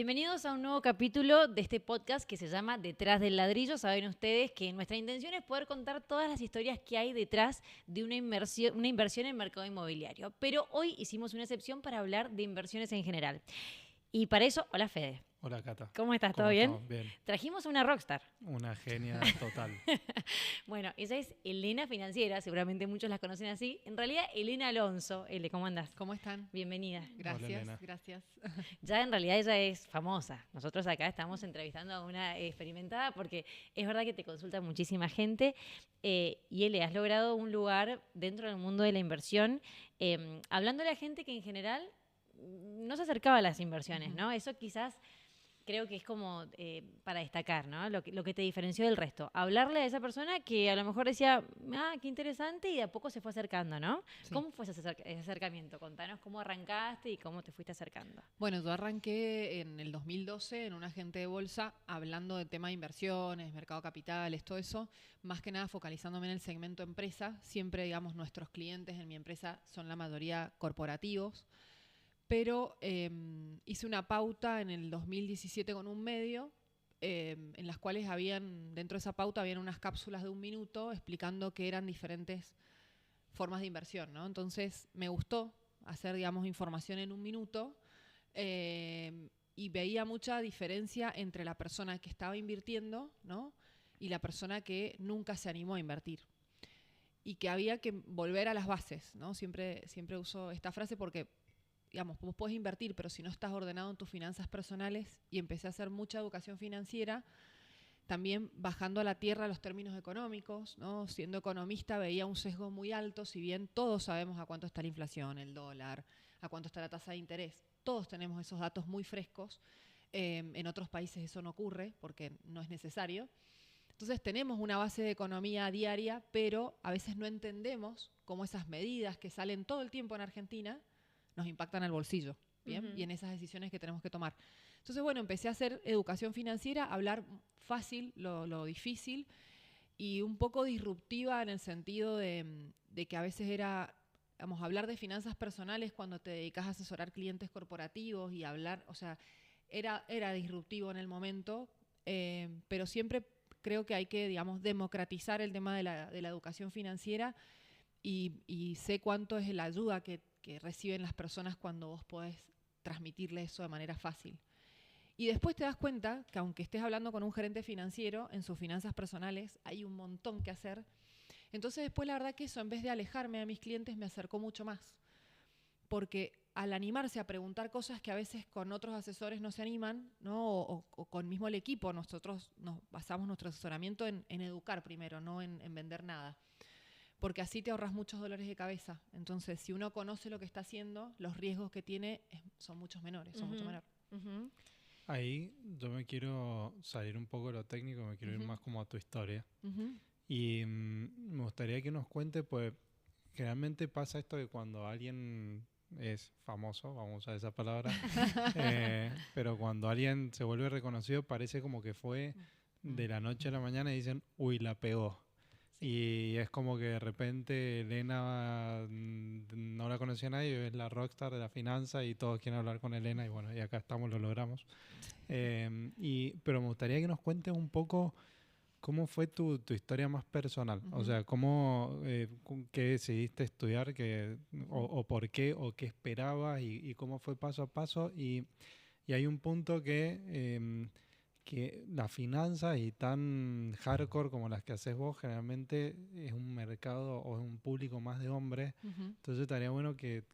Bienvenidos a un nuevo capítulo de este podcast que se llama Detrás del Ladrillo. Saben ustedes que nuestra intención es poder contar todas las historias que hay detrás de una inversión en el mercado inmobiliario. Pero hoy hicimos una excepción para hablar de inversiones en general. Y para eso, hola Fede. Hola Cata. ¿Cómo estás? ¿Todo ¿Cómo bien? estamos? Bien. Trajimos una rockstar. Una genia total. Bueno, ella es Elena Financiera, seguramente muchos la conocen así. En realidad, Elena Alonso. Ele, ¿cómo andás? ¿Cómo están? Bienvenida. Gracias, Elena. gracias. Ya en realidad ella es famosa. Nosotros acá estamos entrevistando a una experimentada porque es verdad que te consulta muchísima gente y Ele, has logrado un lugar dentro del mundo de la inversión, hablándole a gente que en general no se acercaba a las inversiones, ¿no? Eso quizás creo que es como para destacar, ¿no? Lo que te diferenció del resto. Hablarle a esa persona que a lo mejor decía, qué interesante, y de a poco se fue acercando, ¿no? Sí. ¿Cómo fue ese acercamiento? Contanos cómo arrancaste y cómo te fuiste acercando. Bueno, yo arranqué en el 2012 en un agente de bolsa hablando de tema de inversiones, mercado de capitales, todo eso, más que nada focalizándome en el segmento empresa. Siempre, digamos, nuestros clientes en mi empresa son la mayoría corporativos. Pero hice una pauta en el 2017 con un medio en las cuales dentro de esa pauta habían unas cápsulas de 1 minuto explicando qué eran diferentes formas de inversión, ¿no? Entonces me gustó hacer, digamos, información en 1 minuto y veía mucha diferencia entre la persona que estaba invirtiendo, ¿no? Y la persona que nunca se animó a invertir. Y que había que volver a las bases, ¿no? Siempre uso esta frase porque, digamos, vos podés invertir, pero si no estás ordenado en tus finanzas personales, y empecé a hacer mucha educación financiera, también bajando a la tierra los términos económicos, ¿no? Siendo economista veía un sesgo muy alto, si bien todos sabemos a cuánto está la inflación, el dólar, a cuánto está la tasa de interés, todos tenemos esos datos muy frescos, en otros países eso no ocurre porque no es necesario. Entonces tenemos una base de economía diaria, pero a veces no entendemos cómo esas medidas que salen todo el tiempo en Argentina nos impactan al bolsillo, ¿bien? Y en esas decisiones que tenemos que tomar. Entonces, bueno, empecé a hacer educación financiera, hablar fácil lo difícil y un poco disruptiva en el sentido de que a veces era, vamos, hablar de finanzas personales cuando te dedicas a asesorar clientes corporativos y hablar, o sea, era disruptivo en el momento, pero siempre creo que hay que, digamos, democratizar el tema de la educación financiera y sé cuánto es la ayuda que reciben las personas cuando vos podés transmitirles eso de manera fácil. Y después te das cuenta que aunque estés hablando con un gerente financiero, en sus finanzas personales hay un montón que hacer. Entonces después la verdad que eso, en vez de alejarme de mis clientes, me acercó mucho más. Porque al animarse a preguntar cosas que a veces con otros asesores no se animan, ¿no? O con mismo el equipo, nosotros nos basamos nuestro asesoramiento en educar primero, no en vender nada. Porque así te ahorras muchos dolores de cabeza. Entonces, si uno conoce lo que está haciendo, los riesgos que tiene son mucho menores, son mucho menores. Ahí yo me quiero salir un poco de lo técnico, me quiero ir más como a tu historia. Y me gustaría que nos cuente, pues, generalmente pasa esto de cuando alguien es famoso, vamos a usar esa palabra, pero cuando alguien se vuelve reconocido parece como que fue de la noche a la mañana y dicen, uy, la pegó. Y es como que de repente Elena no la conocía nadie, es la rockstar de la finanza y todos quieren hablar con Elena y bueno, y acá estamos, lo logramos. Pero me gustaría que nos cuentes un poco cómo fue tu historia más personal. O sea, qué decidiste estudiar, o por qué, o qué esperabas y cómo fue paso a paso. Y hay un punto que las finanzas y tan hardcore como las que haces vos generalmente es un mercado o es un público más de hombres. Entonces estaría bueno que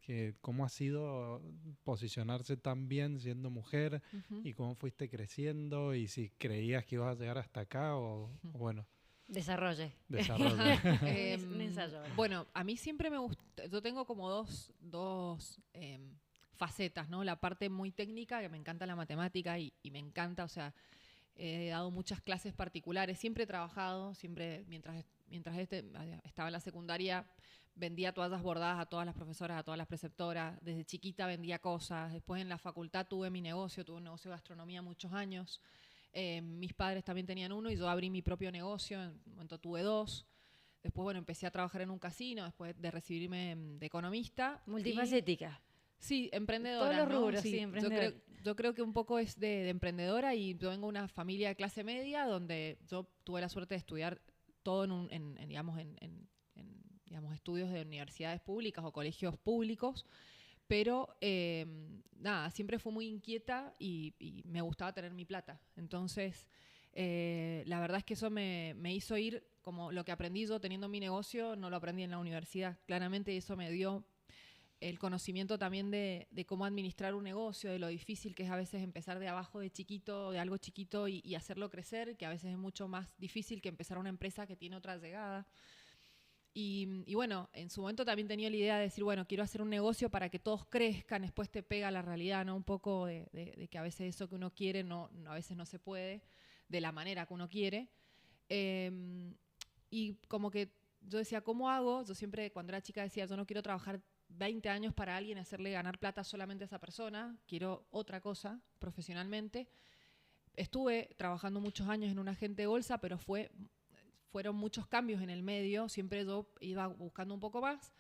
cómo ha sido posicionarse tan bien siendo mujer y cómo fuiste creciendo y si creías que ibas a llegar hasta acá o bueno. Desarrolle. Un ensayo. Bueno, a mí siempre me gusta, yo tengo como dos facetas, ¿no? La parte muy técnica, que me encanta la matemática y me encanta, o sea, he dado muchas clases particulares, siempre he trabajado, siempre mientras estaba en la secundaria vendía toallas bordadas a todas las profesoras, a todas las preceptoras, desde chiquita vendía cosas, después en la facultad tuve un negocio de gastronomía muchos años, mis padres también tenían uno y yo abrí mi propio negocio, en un momento tuve 2. Después, bueno, empecé a trabajar en un casino después de recibirme de economista. Multifacética. Sí, emprendedora. Todos los rubros, ¿no? Sí, emprendedora. Yo creo que un poco es de emprendedora, y yo vengo de una familia de clase media donde yo tuve la suerte de estudiar todo digamos, digamos, estudios de universidades públicas o colegios públicos, pero nada, siempre fui muy inquieta y me gustaba tener mi plata. Entonces, la verdad es que eso me hizo ir, como lo que aprendí yo teniendo mi negocio, no lo aprendí en la universidad, claramente, y eso me dio el conocimiento también de cómo administrar un negocio, de lo difícil que es a veces empezar de abajo, de chiquito, de algo chiquito y hacerlo crecer, que a veces es mucho más difícil que empezar una empresa que tiene otra llegada. Y bueno, en su momento también tenía la idea de decir, bueno, quiero hacer un negocio para que todos crezcan, después te pega la realidad, ¿no? Un poco de que a veces eso que uno quiere a veces no se puede de la manera que uno quiere. Y como que yo decía, ¿cómo hago? Yo siempre cuando era chica decía, yo no quiero trabajar 20 años para alguien y hacerle ganar plata solamente a esa persona, quiero otra cosa profesionalmente. Estuve trabajando muchos años en un agente de bolsa, pero fueron muchos cambios en el medio, siempre yo iba buscando un poco más.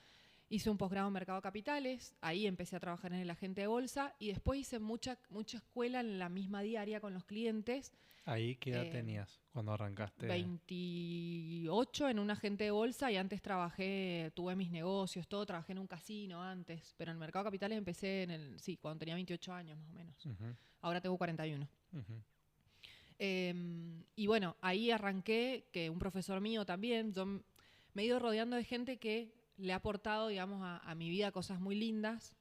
Hice un posgrado en Mercado de Capitales, ahí empecé a trabajar en el agente de bolsa y después hice mucha escuela en la misma diaria con los clientes. ¿Ahí qué edad tenías cuando arrancaste? 28 en un agente de bolsa, y antes tuve mis negocios, todo, trabajé en un casino antes, pero en Mercado de Capitales empecé cuando tenía 28 años más o menos. Uh-huh. Ahora tengo 41. Uh-huh. Y bueno, ahí arranqué, que un profesor mío también, yo me he ido rodeando de gente que le ha aportado, digamos, a mi vida cosas muy lindas.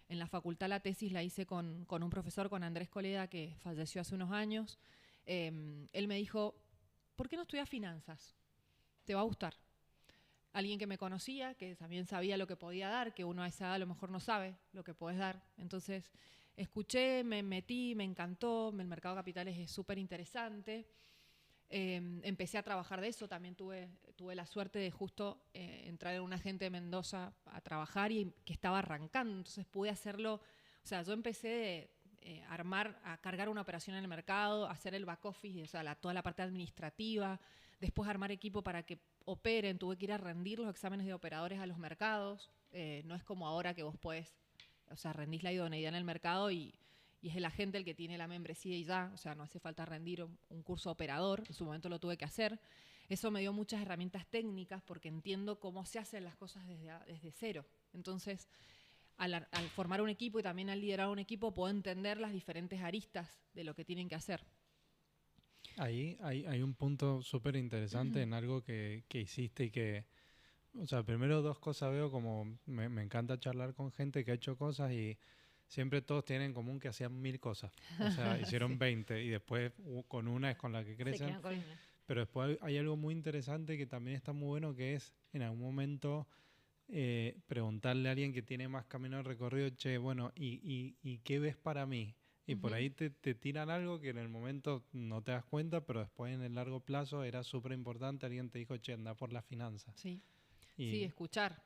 En la facultad la tesis la hice con un profesor, con Andrés Coleda, que falleció hace unos años. Él me dijo, ¿por qué no estudias finanzas? Te va a gustar. Alguien que me conocía, que también sabía lo que podía dar, que uno a esa edad a lo mejor no sabe lo que puedes dar. Entonces, escuché, me metí, me encantó, el mercado de capitales es súper interesante. Empecé a trabajar de eso, también tuve la suerte de justo entrar en un agente de Mendoza a trabajar y que estaba arrancando, entonces pude hacerlo. O sea, yo empecé a cargar una operación en el mercado, hacer el back office, o sea, toda la parte administrativa, después armar equipo para que operen, tuve que ir a rendir los exámenes de operadores a los mercados. No es como ahora que vos podés, o sea, rendís la idoneidad en el mercado y es el agente el que tiene la membresía y ya, o sea, no hace falta rendir un curso operador, en su momento lo tuve que hacer. Eso me dio muchas herramientas técnicas porque entiendo cómo se hacen las cosas desde cero. Entonces, al formar un equipo y también al liderar un equipo, puedo entender las diferentes aristas de lo que tienen que hacer. Ahí hay un punto súper interesante en algo que hiciste y que, o sea, primero dos cosas veo como, me encanta charlar con gente que ha hecho cosas y siempre todos tienen en común que hacían 1000 cosas. O sea, hicieron sí. 20 y después con una es con la que crecen. Pero después hay algo muy interesante que también está muy bueno, que es en algún momento preguntarle a alguien que tiene más camino de recorrido, che, bueno, ¿y qué ves para mí? Y por ahí te tiran algo que en el momento no te das cuenta, pero después en el largo plazo era súper importante. Alguien te dijo, che, anda por las finanzas. Sí, sí, escuchar.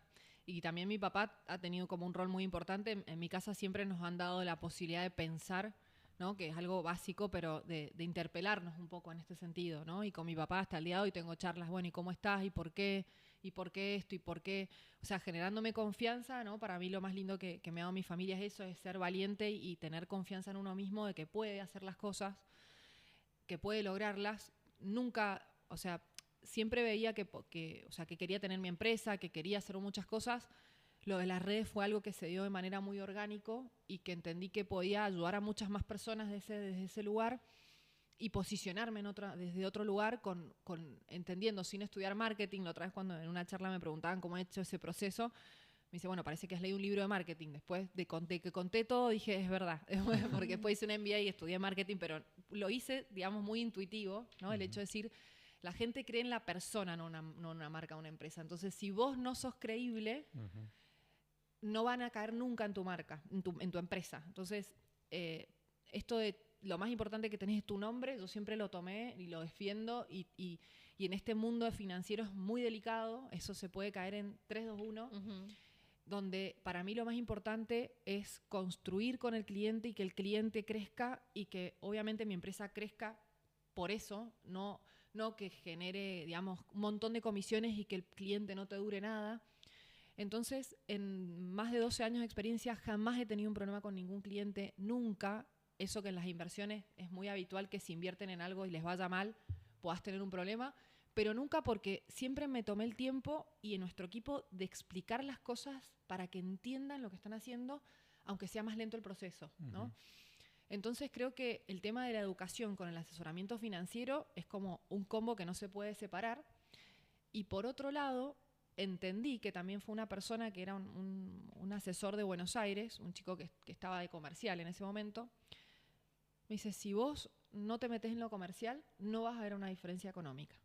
Y también mi papá ha tenido como un rol muy importante. En mi casa siempre nos han dado la posibilidad de pensar, ¿no? Que es algo básico, pero de interpelarnos un poco en este sentido, ¿no? Y con mi papá hasta el día de hoy tengo charlas, bueno, ¿y cómo estás? ¿Y por qué? ¿Y por qué esto? ¿Y por qué? O sea, generándome confianza, ¿no? Para mí lo más lindo que me ha dado mi familia es eso, es ser valiente y tener confianza en uno mismo de que puede hacer las cosas, que puede lograrlas. Nunca, o sea, siempre veía que quería tener mi empresa, que quería hacer muchas cosas. Lo de las redes fue algo que se dio de manera muy orgánico y que entendí que podía ayudar a muchas más personas desde ese lugar y posicionarme desde otro lugar entendiendo, sin estudiar marketing. La otra vez cuando en una charla me preguntaban cómo he hecho ese proceso, me dice, bueno, parece que has leído un libro de marketing. Después de que conté todo, dije, es verdad. Porque después hice un MBA y estudié marketing, pero lo hice, digamos, muy intuitivo, ¿no? El hecho de decir, la gente cree en la persona, no una marca, una empresa. Entonces, si vos no sos creíble, no van a caer nunca en tu marca, en tu empresa. Entonces, esto de lo más importante que tenés es tu nombre, yo siempre lo tomé y lo defiendo. Y en este mundo de financiero es muy delicado, eso se puede caer en 3, 2, 1, donde para mí lo más importante es construir con el cliente y que el cliente crezca y que obviamente mi empresa crezca por eso, no que genere, digamos, un montón de comisiones y que el cliente no te dure nada. Entonces, en más de 12 años de experiencia, jamás he tenido un problema con ningún cliente, nunca. Eso que en las inversiones es muy habitual, que si invierten en algo y les vaya mal, puedas tener un problema, pero nunca, porque siempre me tomé el tiempo y en nuestro equipo de explicar las cosas para que entiendan lo que están haciendo, aunque sea más lento el proceso, ¿no? Entonces creo que el tema de la educación con el asesoramiento financiero es como un combo que no se puede separar. Y por otro lado, entendí que también fue una persona que era un asesor de Buenos Aires, un chico que estaba de comercial en ese momento. Me dice, si vos no te metés en lo comercial, no vas a ver una diferencia económica.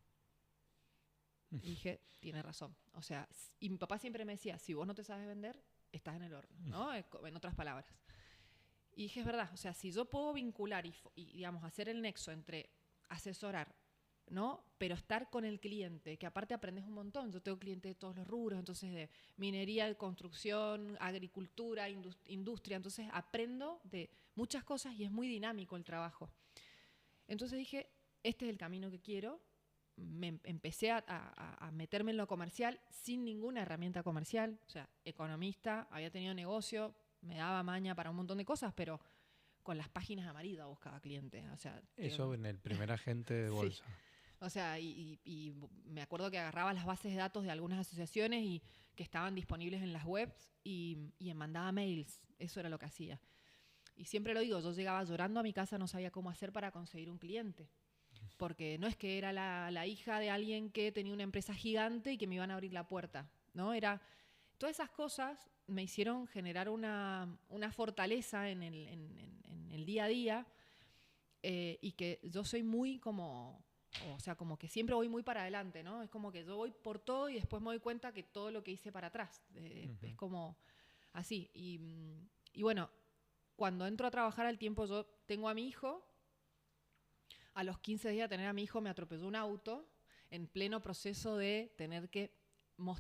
Y dije, tiene razón. O sea, y mi papá siempre me decía, si vos no te sabes vender, estás en el horno, ¿no? En otras palabras. Y dije, es verdad, o sea, si yo puedo vincular y digamos, hacer el nexo entre asesorar, ¿no? Pero estar con el cliente, que aparte aprendes un montón. Yo tengo clientes de todos los rubros, entonces de minería, de construcción, agricultura, industria, entonces aprendo de muchas cosas y es muy dinámico el trabajo. Entonces dije, este es el camino que quiero. Me empecé a meterme en lo comercial sin ninguna herramienta comercial, o sea, economista, había tenido negocio, me daba maña para un montón de cosas, pero con las páginas amarillas buscaba clientes. O sea, eso en el primer agente de bolsa. Sí. O sea, y me acuerdo que agarraba las bases de datos de algunas asociaciones y que estaban disponibles en las webs y mandaba mails. Eso era lo que hacía. Y siempre lo digo, yo llegaba llorando a mi casa, no sabía cómo hacer para conseguir un cliente. Porque no es que era la hija de alguien que tenía una empresa gigante y que me iban a abrir la puerta, ¿no? Todas esas cosas me hicieron generar una fortaleza en el día a día, y que yo soy muy como que siempre voy muy para adelante, ¿no? Es como que yo voy por todo y después me doy cuenta que todo lo que hice para atrás. Es como así. Y bueno, cuando entro a trabajar al tiempo, yo tengo a mi hijo. A los 15 días de tener a mi hijo me atropelló un auto en pleno proceso de tener que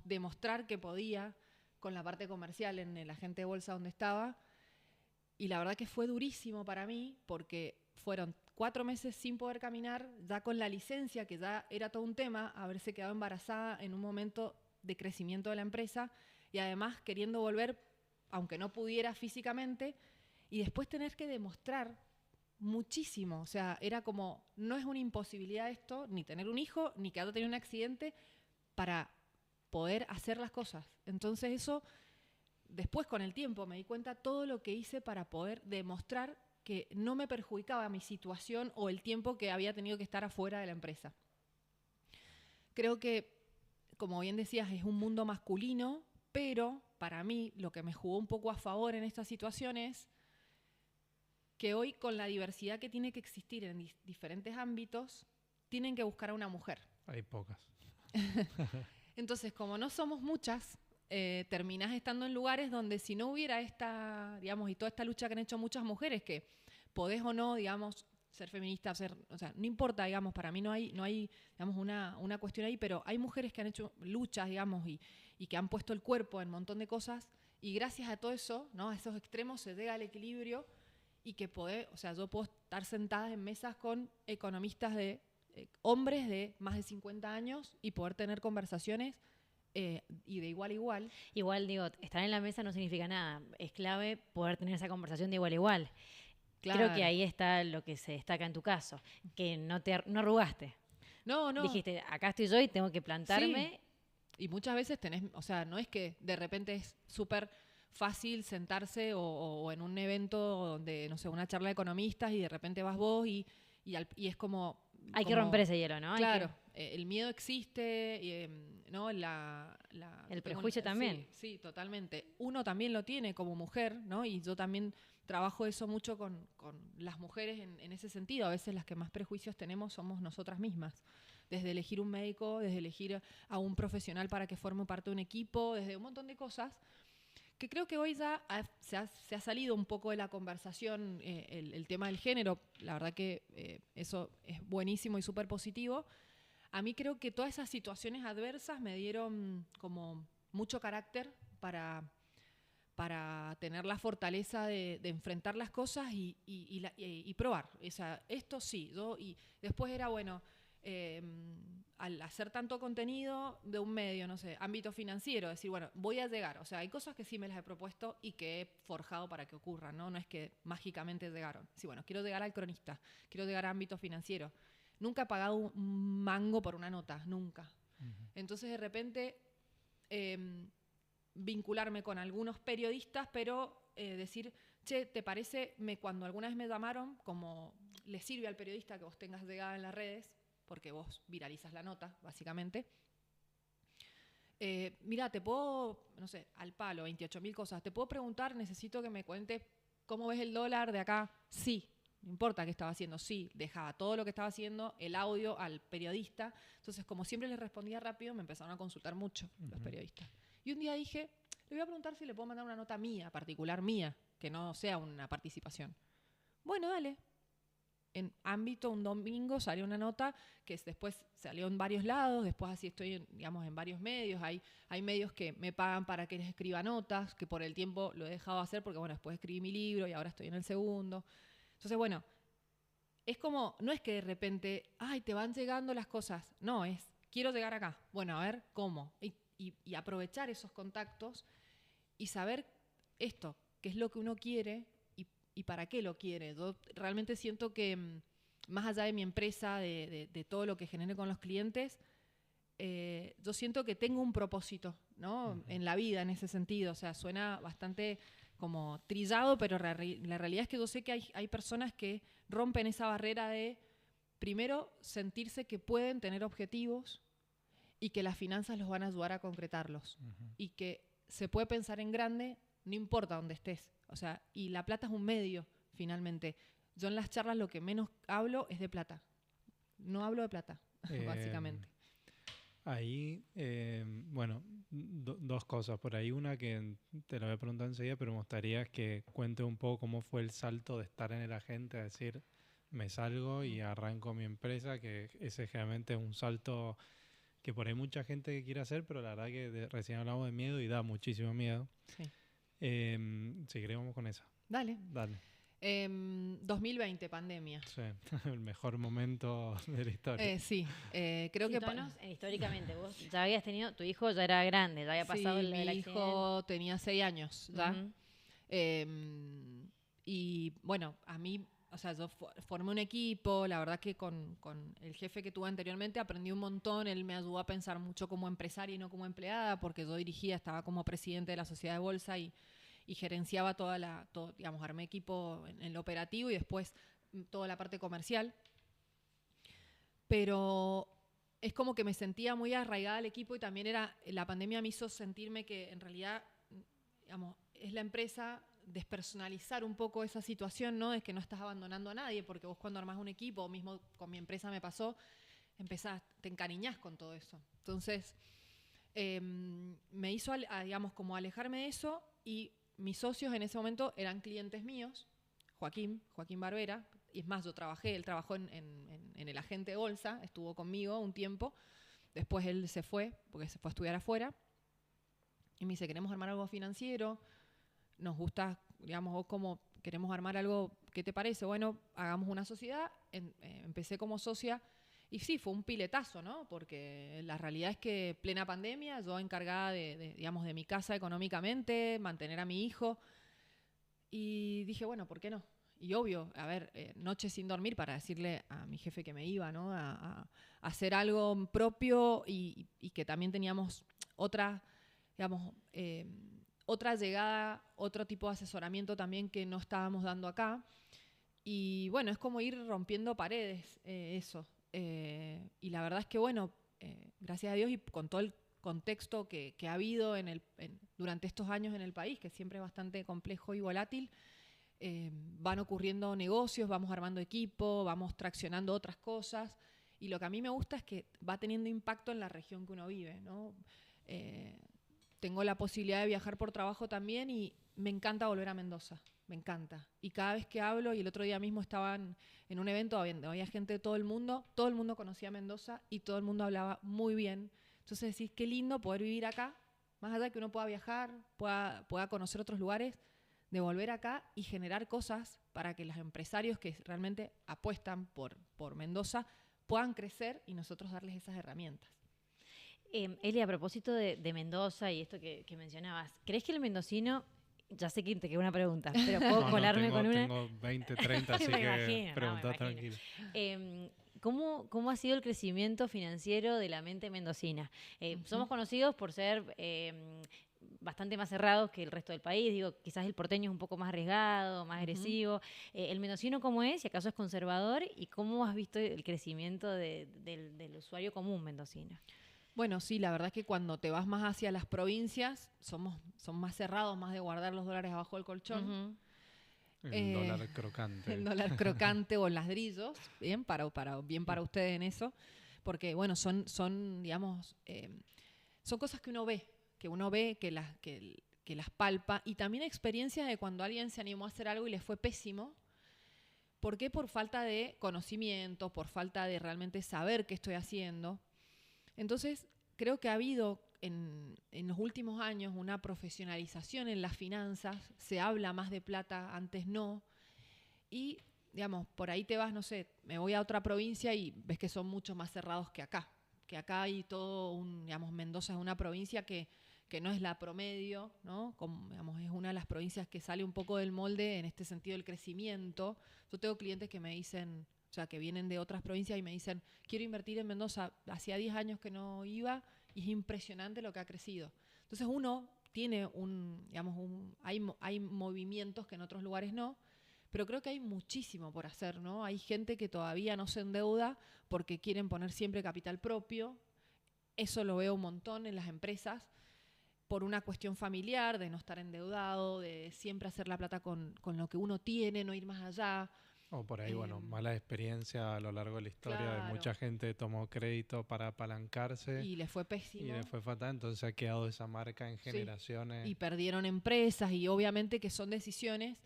demostrar que podía con la parte comercial en el agente de bolsa donde estaba. Y la verdad que fue durísimo para mí porque fueron 4 meses sin poder caminar, ya con la licencia, que ya era todo un tema, haberse quedado embarazada en un momento de crecimiento de la empresa y además queriendo volver, aunque no pudiera físicamente, y después tener que demostrar muchísimo. O sea, era como, no es una imposibilidad esto, ni tener un hijo, ni que haya tenido un accidente, para poder hacer las cosas. Entonces eso, después con el tiempo me di cuenta todo lo que hice para poder demostrar que no me perjudicaba mi situación o el tiempo que había tenido que estar afuera de la empresa. Creo que, como bien decías, es un mundo masculino, pero para mí lo que me jugó un poco a favor en esta situación es que hoy, con la diversidad que tiene que existir en diferentes ámbitos, tienen que buscar a una mujer. Hay pocas. Entonces, como no somos muchas, terminás estando en lugares donde si no hubiera esta, digamos, y toda esta lucha que han hecho muchas mujeres, que podés o no, digamos, ser feminista, o sea, no importa, digamos, para mí no hay digamos, una cuestión ahí, pero hay mujeres que han hecho luchas, digamos, y que han puesto el cuerpo en un montón de cosas, y gracias a todo eso, ¿no? A esos extremos se llega al equilibrio, y que o sea, yo puedo estar sentada en mesas con economistas de hombres de más de 50 años y poder tener conversaciones y de igual a igual. Igual, digo, estar en la mesa no significa nada. Es clave poder tener esa conversación de igual a igual. Claro. Creo que ahí está lo que se destaca en tu caso, que no arrugaste. No. Dijiste, acá estoy yo y tengo que plantarme. Sí. Y muchas veces o sea, no es que de repente es súper fácil sentarse o en un evento donde, no sé, una charla de economistas y de repente vas vos y es como... Hay que romper ese hielo, ¿no? Claro, el miedo existe, ¿no? El prejuicio también. Sí, totalmente. Uno también lo tiene como mujer, ¿no? Y yo también trabajo eso mucho con las mujeres en ese sentido. A veces las que más prejuicios tenemos somos nosotras mismas. Desde elegir un médico, desde elegir a un profesional para que forme parte de un equipo, desde un montón de cosas que creo que hoy ya se ha salido un poco de la conversación el tema del género. La verdad que eso es buenísimo y súper positivo. A mí creo que todas esas situaciones adversas me dieron como mucho carácter para tener la fortaleza de enfrentar las cosas y probar. O sea, esto sí. Y después era, bueno, al hacer tanto contenido de un medio, no sé, ámbito financiero, decir, bueno, voy a llegar. O sea, hay cosas que sí me las he propuesto y que he forjado para que ocurran, ¿no? No es que mágicamente llegaron. Sí, bueno, quiero llegar al cronista, quiero llegar a ámbito financiero. Nunca he pagado un mango por una nota, nunca. Entonces, de repente, vincularme con algunos periodistas, pero decir, che, ¿te parece, cuando alguna vez me llamaron, como le sirve al periodista que vos tengas llegada en las redes, porque vos viralizas la nota, básicamente? Mira, te puedo, no sé, al palo, 28.000 cosas. Te puedo preguntar, necesito que me cuentes cómo ves el dólar de acá. Sí, no importa qué estaba haciendo. Sí, dejaba todo lo que estaba haciendo, el audio al periodista. Entonces, como siempre les respondía rápido, me empezaron a consultar mucho los periodistas. Y un día dije, le voy a preguntar si le puedo mandar una nota mía, particular mía, que no sea una participación. Bueno, dale. En ámbito, un domingo salió una nota que después salió en varios lados, después así estoy, digamos, en varios medios. Hay medios que me pagan para que les escriba notas, que por el tiempo lo he dejado hacer porque, bueno, después escribí mi libro y ahora estoy en el segundo. Entonces, bueno, es como, no es que de repente, ay, te van llegando las cosas. No, es, quiero llegar acá. Bueno, a ver, ¿cómo? Y aprovechar esos contactos y saber esto, qué es lo que uno quiere y para qué lo quiere. Yo realmente siento que, más allá de mi empresa, de todo lo que genere con los clientes, yo siento que tengo un propósito, ¿no? En la vida, en ese sentido. O sea, suena bastante como trillado, pero la realidad es que yo sé que hay personas que rompen esa barrera de, primero, sentirse que pueden tener objetivos y que las finanzas los van a ayudar a concretarlos. Y que se puede pensar en grande, no importa dónde estés. O sea, y la plata es un medio, finalmente. Yo en las charlas lo que menos hablo es de plata. No hablo de plata, básicamente. Ahí, bueno, dos cosas. Por ahí una que te la voy a preguntar enseguida, pero me gustaría que cuente un poco cómo fue el salto de estar en el agente a decir, me salgo y arranco mi empresa, que ese generalmente es un salto que por ahí mucha gente que quiere hacer, pero la verdad que recién hablamos de miedo y da muchísimo miedo. Sí. Si queremos vamos con esa. Dale. 2020, pandemia. Sí, el mejor momento de la historia. Sí, creo que... históricamente, vos ya habías tenido, tu hijo ya era grande, ya había pasado el accidente. Mi hijo tenía 6 años ya. Y bueno, a mí, o sea, yo formé un equipo, la verdad que con el jefe que tuve anteriormente aprendí un montón, él me ayudó a pensar mucho como empresaria y no como empleada, porque yo estaba como presidente de la sociedad de bolsa y gerenciaba digamos, armé equipo en lo operativo y después toda la parte comercial. Pero es como que me sentía muy arraigada al equipo y también la pandemia me hizo sentirme que en realidad, digamos, es la empresa, despersonalizar un poco esa situación, ¿no? Es que no estás abandonando a nadie, porque vos cuando armás un equipo, mismo con mi empresa me pasó, te encariñás con todo eso. Entonces, me hizo, digamos, como alejarme de eso y mis socios en ese momento eran clientes míos, Joaquín Barbera, y es más, él trabajó en el agente de bolsa, estuvo conmigo un tiempo, después él se fue, porque se fue a estudiar afuera, y me dice, queremos armar algo financiero, nos gusta, digamos, vos como queremos armar algo, ¿qué te parece? Bueno, hagamos una sociedad, empecé como socia, y sí, fue un piletazo, ¿no? Porque la realidad es que plena pandemia, yo encargada digamos, de mi casa económicamente, mantener a mi hijo. Y dije, bueno, ¿por qué no? Y obvio, a ver, noches sin dormir para decirle a mi jefe que me iba, ¿no? A hacer algo propio y que también teníamos otra, digamos, otra llegada, otro tipo de asesoramiento también que no estábamos dando acá. Y bueno, es como ir rompiendo paredes, eso. Y la verdad es que, bueno, gracias a Dios y con todo el contexto que ha habido durante estos años en el país, que siempre es bastante complejo y volátil, van ocurriendo negocios, vamos armando equipo, vamos traccionando otras cosas. Y lo que a mí me gusta es que va teniendo impacto en la región que uno vive, ¿no? Tengo la posibilidad de viajar por trabajo también y me encanta volver a Mendoza. Me encanta. Y cada vez que hablo, y el otro día mismo estaban en un evento donde había gente de todo el mundo conocía Mendoza y todo el mundo hablaba muy bien. Entonces decís, qué lindo poder vivir acá, más allá de que uno pueda viajar, pueda conocer otros lugares, de volver acá y generar cosas para que los empresarios que realmente apuestan por Mendoza puedan crecer y nosotros darles esas herramientas. Eli, a propósito de Mendoza y esto que mencionabas, ¿crees que el mendocino, ya sé que te quedó una pregunta, pero puedo colarme con una? Tengo 20, 30, así que pregunta tranquilo. ¿Cómo ha sido el crecimiento financiero de la mente mendocina? Somos conocidos por ser bastante más cerrados que el resto del país. Digo, quizás el porteño es un poco más arriesgado, más agresivo. ¿El mendocino cómo es? ¿Y acaso es conservador? ¿Y cómo has visto el crecimiento del usuario común mendocino? Bueno, sí, la verdad es que cuando te vas más hacia las provincias, son más cerrados, más de guardar los dólares abajo del colchón. El dólar crocante. El dólar crocante o ladrillos, bien para ustedes en eso. Porque, bueno, son digamos, son cosas que uno ve, que las palpa. Y también experiencias de cuando alguien se animó a hacer algo y le fue pésimo. ¿Por qué? Por falta de conocimiento, por falta de realmente saber qué estoy haciendo. Entonces, creo que ha habido en los últimos años una profesionalización en las finanzas. Se habla más de plata, antes no. Y, digamos, por ahí te vas, no sé, me voy a otra provincia y ves que son mucho más cerrados que acá. Que acá hay todo digamos, Mendoza es una provincia que no es la promedio, ¿no? Como, digamos, es una de las provincias que sale un poco del molde en este sentido del crecimiento. Yo tengo clientes que me dicen, o sea, que vienen de otras provincias y me dicen, quiero invertir en Mendoza, hacía 10 años que no iba y es impresionante lo que ha crecido. Entonces uno tiene hay movimientos que en otros lugares no, pero creo que hay muchísimo por hacer, ¿no? Hay gente que todavía no se endeuda porque quieren poner siempre capital propio. Eso lo veo un montón en las empresas por una cuestión familiar, de no estar endeudado, de siempre hacer la plata con lo que uno tiene, no ir más allá. O por ahí, mala experiencia a lo largo de la historia de mucha gente tomó crédito para apalancarse. Y le fue pésimo. Y le fue fatal, entonces ha quedado esa marca en generaciones. Y perdieron empresas y obviamente que son decisiones.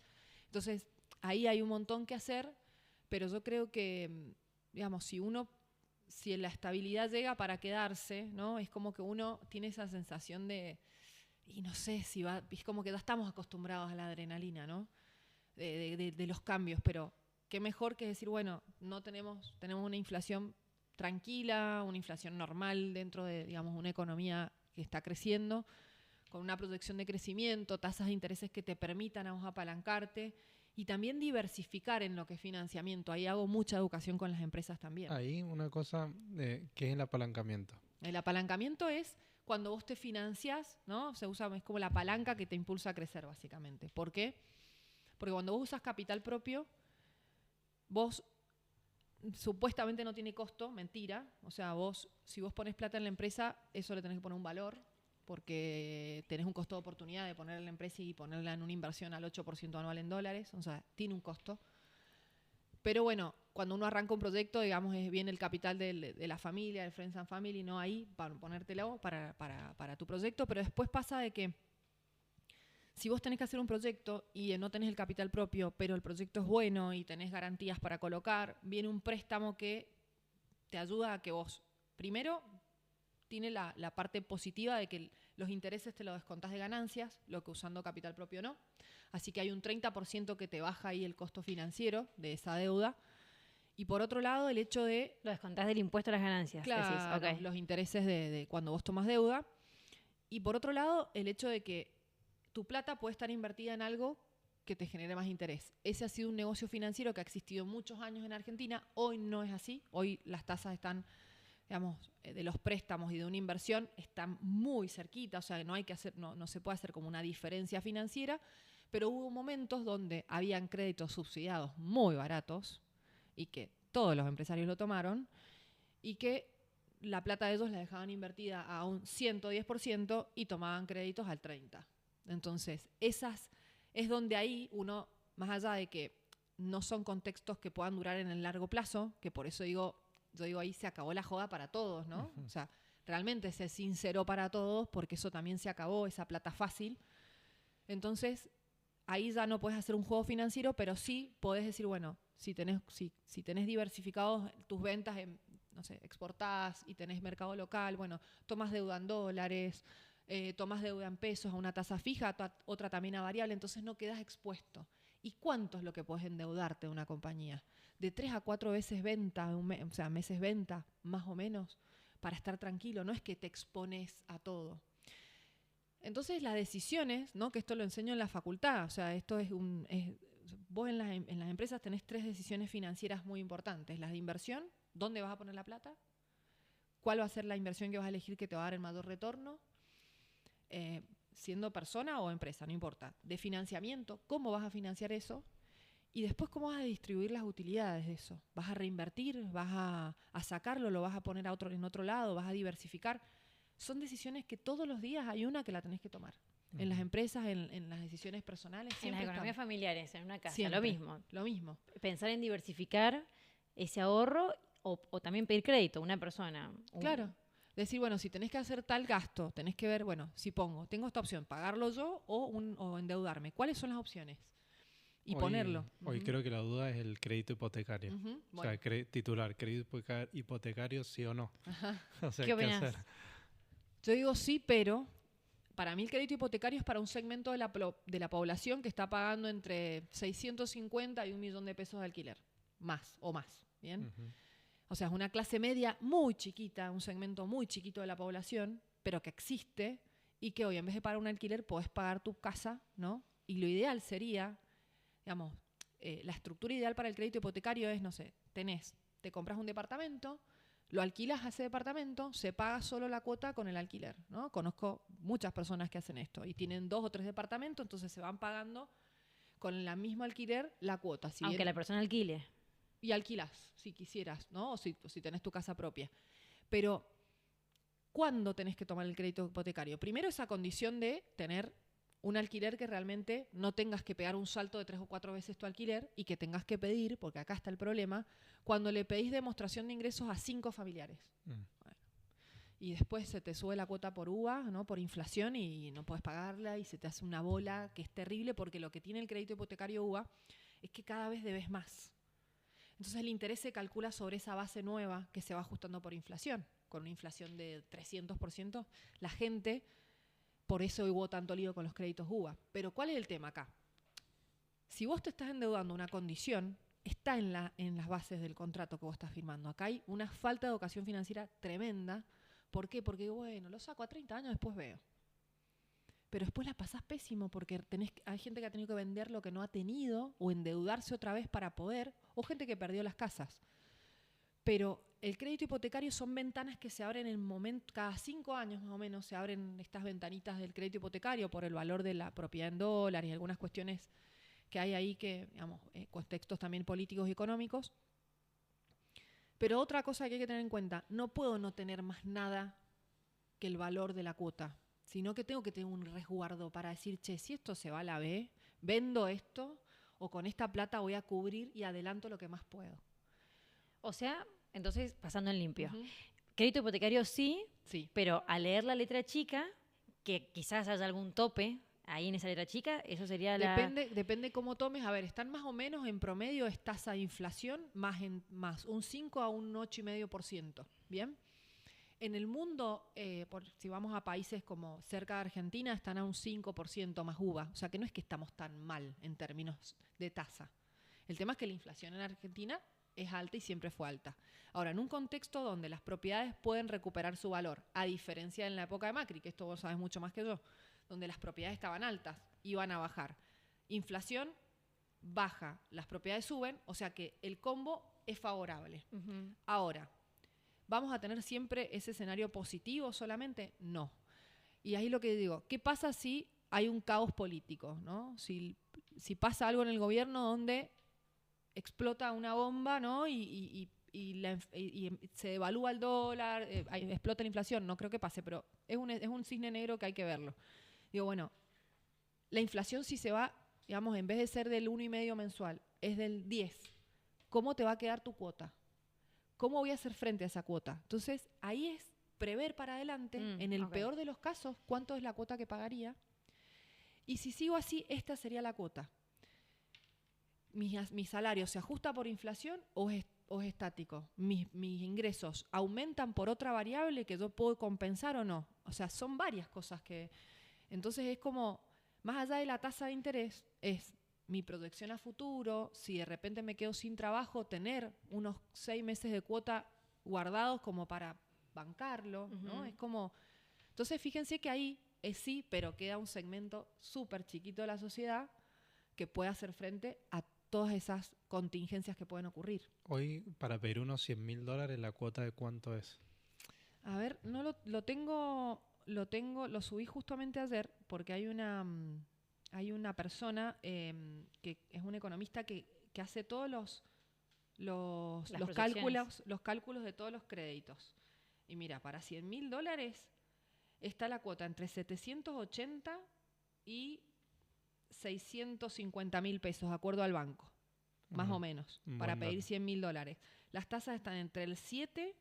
Entonces, ahí hay un montón que hacer, pero yo creo que, digamos, si la estabilidad llega para quedarse, ¿no? Es como que uno tiene esa sensación de, y no sé si va, es como que ya estamos acostumbrados a la adrenalina, ¿no? De los cambios, pero qué mejor que decir, bueno, tenemos una inflación tranquila, una inflación normal dentro de, digamos, una economía que está creciendo, con una proyección de crecimiento, tasas de intereses que te permitan a vos apalancarte y también diversificar en lo que es financiamiento. Ahí hago mucha educación con las empresas también. Ahí una cosa, ¿qué es el apalancamiento? El apalancamiento es cuando vos te financiás, ¿no? Es como la palanca que te impulsa a crecer, básicamente. ¿Por qué? Porque cuando vos usas capital propio, vos supuestamente no tiene costo, mentira. O sea, si vos pones plata en la empresa, eso le tenés que poner un valor, porque tenés un costo de oportunidad de ponerla en la empresa y ponerla en una inversión al 8% anual en dólares. O sea, tiene un costo. Pero bueno, cuando uno arranca un proyecto, digamos, viene el capital de la familia, del Friends and Family, no ahí para ponértelo para tu proyecto. Pero después pasa de que si vos tenés que hacer un proyecto y no tenés el capital propio, pero el proyecto es bueno y tenés garantías para colocar, viene un préstamo que te ayuda a que vos, primero, tiene la parte positiva de que los intereses te los descontás de ganancias, lo que usando capital propio no. Así que hay un 30% que te baja ahí el costo financiero de esa deuda. Y por otro lado, el hecho de... Lo descontás del impuesto a las ganancias. Claro, decís, okay. Los intereses de cuando vos tomás deuda. Y por otro lado, el hecho de que tu plata puede estar invertida en algo que te genere más interés. Ese ha sido un negocio financiero que ha existido muchos años en Argentina. Hoy no es así. Hoy las tasas están, digamos, de los préstamos y de una inversión están muy cerquita. O sea, no se puede hacer como una diferencia financiera. Pero hubo momentos donde habían créditos subsidiados muy baratos y que todos los empresarios lo tomaron y que la plata de ellos la dejaban invertida a un 110% y tomaban créditos al 30%. Entonces, esas es donde ahí uno, más allá de que no son contextos que puedan durar en el largo plazo, que por eso yo digo ahí se acabó la joda para todos, ¿no? O sea, realmente se sinceró para todos porque eso también se acabó, esa plata fácil. Entonces, ahí ya no puedes hacer un juego financiero, pero sí podés decir, bueno, si tenés diversificados tus ventas, no sé, exportás y tenés mercado local, bueno, tomas deuda en dólares, tomas deuda en pesos a una tasa fija, otra también a variable, entonces no quedas expuesto. ¿Y cuánto es lo que puedes endeudarte de una compañía? De 3 a 4 veces venta, o sea, meses venta, más o menos, para estar tranquilo. No es que te expones a todo. Entonces, las decisiones, ¿no? Que esto lo enseño en la facultad, o sea, esto vos en las empresas tenés 3 decisiones financieras muy importantes. Las de inversión, ¿dónde vas a poner la plata? ¿Cuál va a ser la inversión que vas a elegir que te va a dar el mayor retorno? Siendo persona o empresa, no importa. De financiamiento, ¿cómo vas a financiar eso? Y después, ¿cómo vas a distribuir las utilidades de eso? ¿Vas a reinvertir? ¿Vas a sacarlo? ¿Lo vas a poner en otro lado? ¿Vas a diversificar? Son decisiones que todos los días hay una que la tenés que tomar. En las empresas, en las decisiones personales. En las economías familiares, en una casa, siempre, lo mismo. Lo mismo. Pensar en diversificar ese ahorro o también pedir crédito a una persona. Claro. Decir, bueno, si tenés que hacer tal gasto, tenés que ver, bueno, si tengo esta opción, pagarlo yo o endeudarme. ¿Cuáles son las opciones? Y ponerlo. Hoy creo que la duda es el crédito hipotecario. O sea, titular, crédito hipotecario, sí o no. O sea, ¿qué opinas? Yo digo sí, pero para mí el crédito hipotecario es para un segmento de la población que está pagando entre 650 y 1 millón de pesos de alquiler. Más. ¿Bien? O sea, es una clase media muy chiquita, un segmento muy chiquito de la población, pero que existe y que hoy en vez de pagar un alquiler podés pagar tu casa, ¿no? Y lo ideal sería, digamos, la estructura ideal para el crédito hipotecario es, no sé, te compras un departamento, lo alquilas a ese departamento, se paga solo la cuota con el alquiler, ¿no? Conozco muchas personas que hacen esto y tienen 2 o 3 departamentos, entonces se van pagando con el mismo alquiler la cuota. Aunque la persona alquile. Y alquilás, si quisieras, ¿no? O si tenés tu casa propia. Pero, ¿cuándo tenés que tomar el crédito hipotecario? Primero, esa condición de tener un alquiler que realmente no tengas que pegar un salto de 3 o 4 veces tu alquiler y que tengas que pedir, porque acá está el problema, cuando le pedís demostración de ingresos a 5 familiares. Bueno, y después se te sube la cuota por UVA, ¿no? Por inflación y no puedes pagarla y se te hace una bola que es terrible porque lo que tiene el crédito hipotecario UVA es que cada vez debes más. Entonces el interés se calcula sobre esa base nueva que se va ajustando por inflación. Con una inflación de 300%, la gente, por eso hubo tanto lío con los créditos UVA. Pero ¿cuál es el tema acá? Si vos te estás endeudando una condición, está en las bases del contrato que vos estás firmando. Acá hay una falta de educación financiera tremenda. ¿Por qué? Porque, bueno, lo saco a 30 años, después veo. Pero después la pasás pésimo porque hay gente que ha tenido que vender lo que no ha tenido o endeudarse otra vez para poder, o gente que perdió las casas. Pero el crédito hipotecario son ventanas que se abren en momento, cada 5 años más o menos se abren estas ventanitas del crédito hipotecario por el valor de la propiedad en dólares y algunas cuestiones que hay ahí que, digamos, contextos también políticos y económicos. Pero otra cosa que hay que tener en cuenta, no puedo no tener más nada que el valor de la cuota, sino que tengo que tener un resguardo para decir, che, si esto se va a la B, vendo esto o con esta plata voy a cubrir y adelanto lo que más puedo. O sea, entonces, pasando en limpio. Crédito hipotecario sí, pero al leer la letra chica, que quizás haya algún tope ahí en esa letra chica, eso sería Depende cómo tomes. A ver, están más o menos en promedio es tasa de inflación más un 5 a un 8,5%. ¿Bien? En el mundo, si vamos a países como cerca de Argentina, están a un 5% más UVA. O sea que no es que estamos tan mal en términos de tasa. El tema es que la inflación en Argentina es alta y siempre fue alta. Ahora, en un contexto donde las propiedades pueden recuperar su valor, a diferencia en la época de Macri, que esto vos sabés mucho más que yo, donde las propiedades estaban altas, iban a bajar. Inflación baja, las propiedades suben, o sea que el combo es favorable. Ahora, ¿vamos a tener siempre ese escenario positivo solamente? No. Y ahí lo que digo, ¿qué pasa si hay un caos político, ¿no? Si pasa algo en el gobierno donde explota una bomba, ¿no? Y se devalúa el dólar, explota la inflación, no creo que pase, pero es un cisne negro que hay que verlo. Digo, bueno, la inflación si se va, digamos, en vez de ser del 1,5 mensual, es del 10, ¿cómo te va a quedar tu cuota? ¿Cómo voy a hacer frente a esa cuota? Entonces, ahí es prever para adelante, en el peor de los casos, cuánto es la cuota que pagaría. Y si sigo así, esta sería la cuota. ¿Mi salario se ajusta por inflación o es estático? ¿Mis ingresos aumentan por otra variable que yo puedo compensar o no? O sea, son varias cosas que... Entonces es como, más allá de la tasa de interés, es mi proyección a futuro, si de repente me quedo sin trabajo, tener unos 6 meses de cuota guardados como para bancarlo, ¿no? Es como... Entonces, fíjense que ahí sí, pero queda un segmento súper chiquito de la sociedad que puede hacer frente a todas esas contingencias que pueden ocurrir. Hoy, para pedir unos $100.000, ¿la cuota de cuánto es? A ver, no lo subí justamente ayer porque hay una persona que es un economista que hace todos los cálculos de todos los créditos. Y mira, para $100.000 está la cuota entre 780 y 650.000 pesos, de acuerdo al banco, más o menos, para pedir $100.000. Las tasas están entre el 7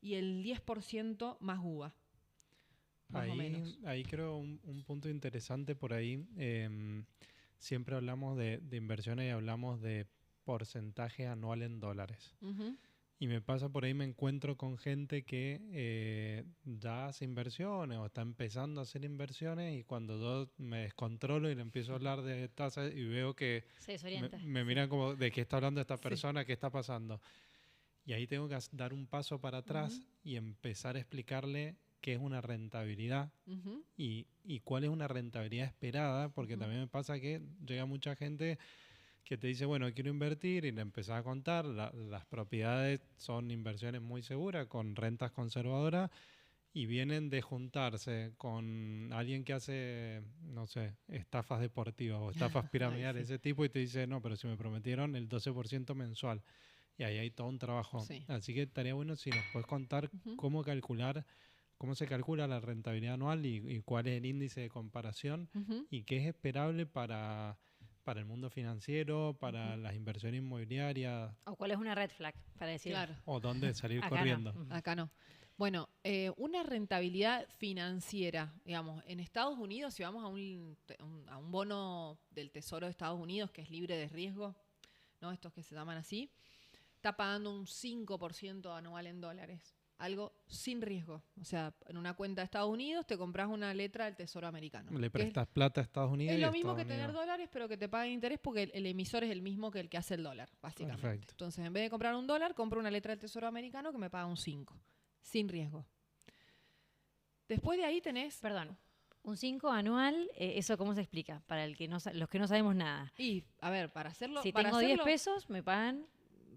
y el 10% más UVA. Más o menos. Ahí creo un punto interesante por ahí. Siempre hablamos de inversiones y hablamos de porcentaje anual en dólares. Y me pasa por ahí, me encuentro con gente que ya hace inversiones o está empezando a hacer inversiones, y cuando yo me descontrolo y le empiezo a hablar de tasas y veo que se desorienta. me miran como, ¿de qué está hablando esta persona? ¿Qué está pasando? Y ahí tengo que dar un paso para atrás y empezar a explicarle qué es una rentabilidad y cuál es una rentabilidad esperada, porque también me pasa que llega mucha gente que te dice, bueno, quiero invertir, y le empezás a contar, las propiedades son inversiones muy seguras, con rentas conservadoras, y vienen de juntarse con alguien que hace, no sé, estafas deportivas o estafas piramidales, ese tipo, y te dice, no, pero si me prometieron el 12% mensual. Y ahí hay todo un trabajo. Sí. Así que estaría bueno si nos puedes contar cómo se calcula la rentabilidad anual y cuál es el índice de comparación y qué es esperable para el mundo financiero, para las inversiones inmobiliarias. O cuál es una red flag, para decir. Claro. O dónde salir corriendo. No. Acá no. Bueno, una rentabilidad financiera, digamos, en Estados Unidos, si vamos a un bono del Tesoro de Estados Unidos que es libre de riesgo, ¿no? Estos que se llaman así, está pagando un 5% anual en dólares. Algo sin riesgo. O sea, en una cuenta de Estados Unidos te compras una letra del Tesoro americano. Le prestas plata a Estados Unidos. Es lo mismo que tener dólares, pero que te paguen interés, porque el emisor es el mismo que el que hace el dólar, básicamente. Perfecto. Entonces, en vez de comprar un dólar, compro una letra del Tesoro americano que me paga un 5%. Sin riesgo. Después de ahí tenés... Perdón. Un 5 anual, ¿eso cómo se explica? Para los que no sabemos nada. Y, a ver, para hacerlo... Si tengo 10 pesos, me pagan...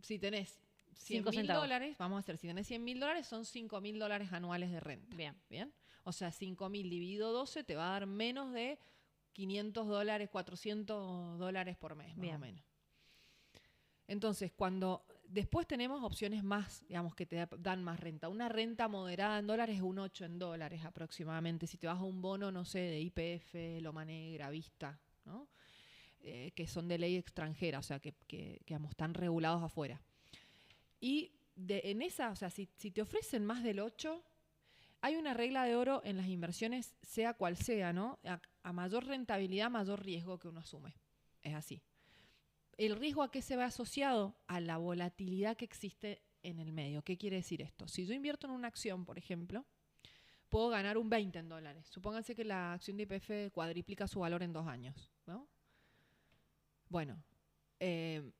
Si tenés $100.000, vamos a hacer, si tenés $100.000, son $5.000 anuales de renta. Bien. O sea, 5.000 dividido 12 te va a dar menos de $500, $400 por mes, más o menos. Entonces, después tenemos opciones más, digamos, que te dan más renta. Una renta moderada en dólares es un 8 en dólares aproximadamente. Si te vas a un bono, no sé, de YPF, Loma Negra, Vista, ¿no? Que son de ley extranjera, o sea, que digamos, están regulados afuera. Y en esa, o sea, si te ofrecen más del 8, hay una regla de oro en las inversiones, sea cual sea, ¿no? A mayor rentabilidad, mayor riesgo que uno asume. Es así. ¿El riesgo a qué se va asociado? A la volatilidad que existe en el medio. ¿Qué quiere decir esto? Si yo invierto en una acción, por ejemplo, puedo ganar un 20 en dólares. Supónganse que la acción de YPF cuadriplica su valor en 2 años, ¿no? Bueno, en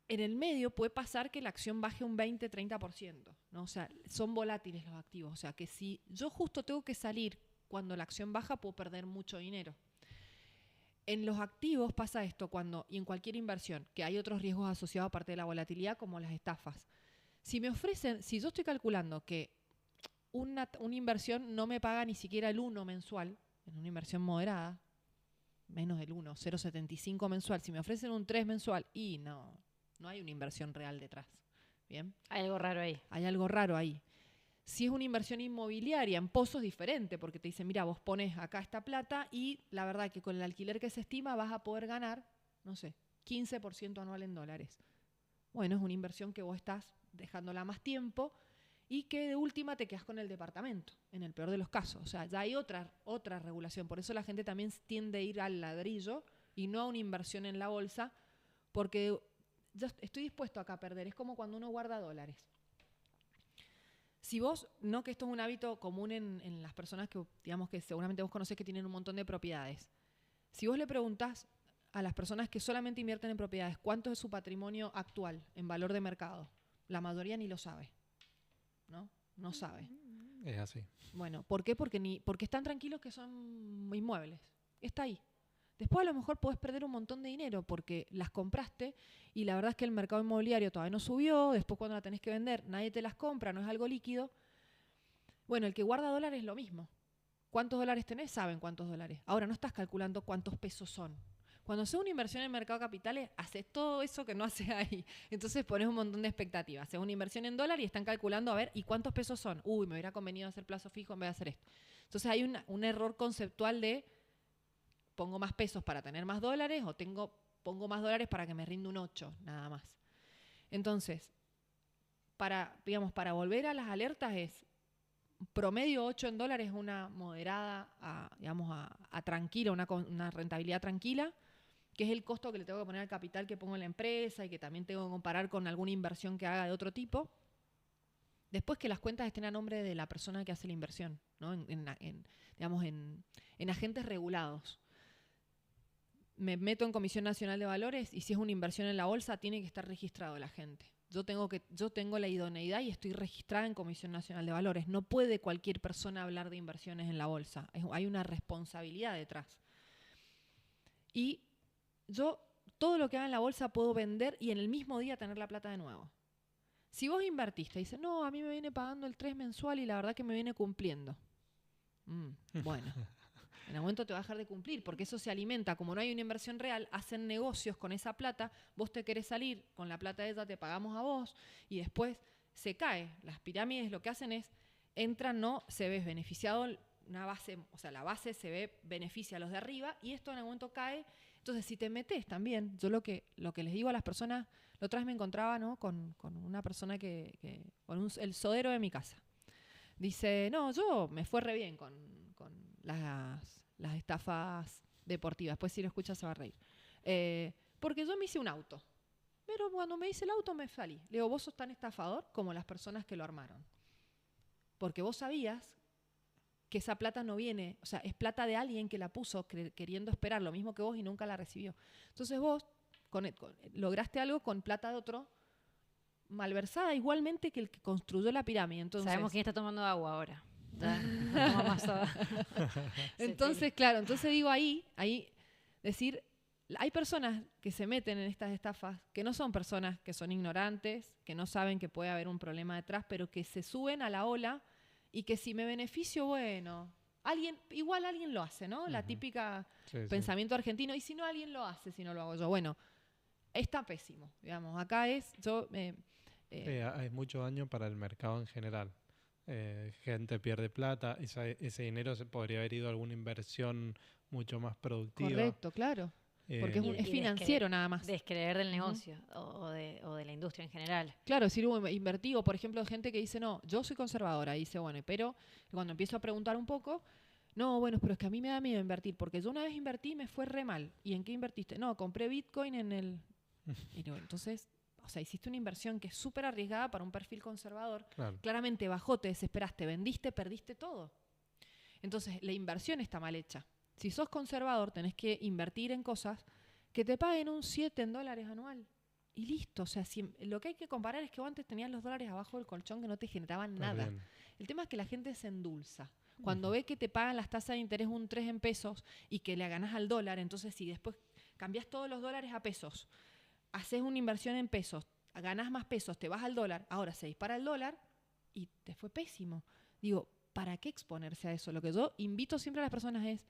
el medio puede pasar que la acción baje un 20-30%, ¿no? O sea, son volátiles los activos. O sea, que si yo justo tengo que salir cuando la acción baja, puedo perder mucho dinero. En los activos pasa esto y en cualquier inversión, que hay otros riesgos asociados aparte de la volatilidad, como las estafas. Si yo estoy calculando que una inversión no me paga ni siquiera el 1 mensual, en una inversión moderada, menos del 1, 0,75 mensual, si me ofrecen un 3 mensual, y no hay una inversión real detrás. ¿Bien? Hay algo raro ahí. Hay algo raro ahí. Si es una inversión inmobiliaria, en pozos es diferente, porque te dicen, mira, vos pones acá esta plata y la verdad que con el alquiler que se estima vas a poder ganar, no sé, 15% anual en dólares. Bueno, es una inversión que vos estás dejándola más tiempo y que de última te quedas con el departamento, en el peor de los casos. O sea, ya hay otra regulación. Por eso la gente también tiende a ir al ladrillo y no a una inversión en la bolsa, porque yo estoy dispuesto acá a perder. Es como cuando uno guarda dólares. Si vos, no que esto es un hábito común en las personas que, digamos, que seguramente vos conocés que tienen un montón de propiedades. Si vos le preguntás a las personas que solamente invierten en propiedades, ¿cuánto es su patrimonio actual en valor de mercado? La mayoría ni lo sabe, ¿no? No sabe. Es así. Bueno, ¿por qué? Porque están tranquilos que son inmuebles. Está ahí. Después a lo mejor podés perder un montón de dinero porque las compraste y la verdad es que el mercado inmobiliario todavía no subió, después cuando la tenés que vender nadie te las compra, no es algo líquido. Bueno, el que guarda dólares es lo mismo. ¿Cuántos dólares tenés? Saben cuántos dólares. Ahora no estás calculando cuántos pesos son. Cuando haces una inversión en el mercado de capitales, haces todo eso que no haces ahí. Entonces pones un montón de expectativas. Haces una inversión en dólar y están calculando, a ver, ¿y cuántos pesos son? Uy, me hubiera convenido hacer plazo fijo en vez de hacer esto. Entonces hay un error conceptual de pongo más pesos para tener más dólares o pongo más dólares para que me rinda un 8, nada más. Entonces, para volver a las alertas es promedio 8 en dólares, una moderada a tranquila, una rentabilidad tranquila, que es el costo que le tengo que poner al capital que pongo en la empresa y que también tengo que comparar con alguna inversión que haga de otro tipo. Después que las cuentas estén a nombre de la persona que hace la inversión, ¿no? en agentes regulados. Me meto en Comisión Nacional de Valores y si es una inversión en la bolsa tiene que estar registrado la gente. Yo tengo la idoneidad y estoy registrada en Comisión Nacional de Valores. No puede cualquier persona hablar de inversiones en la bolsa. Hay una responsabilidad detrás. Y yo todo lo que haga en la bolsa puedo vender y en el mismo día tener la plata de nuevo. Si vos invertiste y dices, no, a mí me viene pagando el 3 mensual y la verdad que me viene cumpliendo. Bueno, en algún momento te va a dejar de cumplir porque eso se alimenta. Como no hay una inversión real, hacen negocios con esa plata. Vos te querés salir, con la plata de ella te pagamos a vos y después se cae. Las pirámides lo que hacen es, entran, no, se ve beneficiado una base, o sea, la base se ve beneficia a los de arriba y esto en algún momento cae. Entonces, si te metes también, yo lo que les digo a las personas, la otra vez me encontraba, ¿no? con una persona con el sodero de mi casa. Dice, no, yo me fue re bien con las estafas deportivas. Después si lo escuchas se va a reír. Porque yo me hice un auto. Pero cuando me hice el auto me salí. Le digo, vos sos tan estafador como las personas que lo armaron. Porque vos sabías que esa plata no viene, o sea, es plata de alguien que la puso queriendo esperar lo mismo que vos y nunca la recibió. Entonces vos lograste algo con plata de otro malversada igualmente que el que construyó la pirámide. Entonces, sabemos quién está tomando agua ahora. No más agua. Entonces, claro, entonces digo ahí decir, hay personas que se meten en estas estafas que no son personas que son ignorantes, que no saben que puede haber un problema detrás, pero que se suben a la ola y que si me beneficio, bueno, igual alguien lo hace, ¿no? La típica pensamiento argentino, y si no alguien lo hace, si no lo hago yo. Bueno, está pésimo, digamos. Acá hay mucho daño para el mercado en general. Gente pierde plata, ese dinero se podría haber ido a alguna inversión mucho más productiva. Correcto, claro. Porque es financiero nada más. Descreer del negocio o de la industria en general. Claro, si invertí, o por ejemplo gente que dice, no, yo soy conservadora, y dice, bueno, pero cuando empiezo a preguntar un poco, no, bueno, pero es que a mí me da miedo invertir, porque yo una vez invertí y me fue re mal. ¿Y en qué invertiste? No, compré Bitcoin en el... Y no, entonces, o sea, hiciste una inversión que es súper arriesgada para un perfil conservador. Claro. Claramente bajó, te desesperaste, vendiste, perdiste todo. Entonces, la inversión está mal hecha. Si sos conservador, tenés que invertir en cosas que te paguen un 7 en dólares anual. Y listo. O sea, lo que hay que comparar es que vos antes tenías los dólares abajo del colchón que no te generaban nada. Bien. El tema es que la gente se endulza. Cuando ve que te pagan las tasas de interés un 3 en pesos y que le ganás al dólar, entonces si después cambiás todos los dólares a pesos, haces una inversión en pesos, ganás más pesos, te vas al dólar, ahora se dispara el dólar y te fue pésimo. Digo, ¿para qué exponerse a eso? Lo que yo invito siempre a las personas es,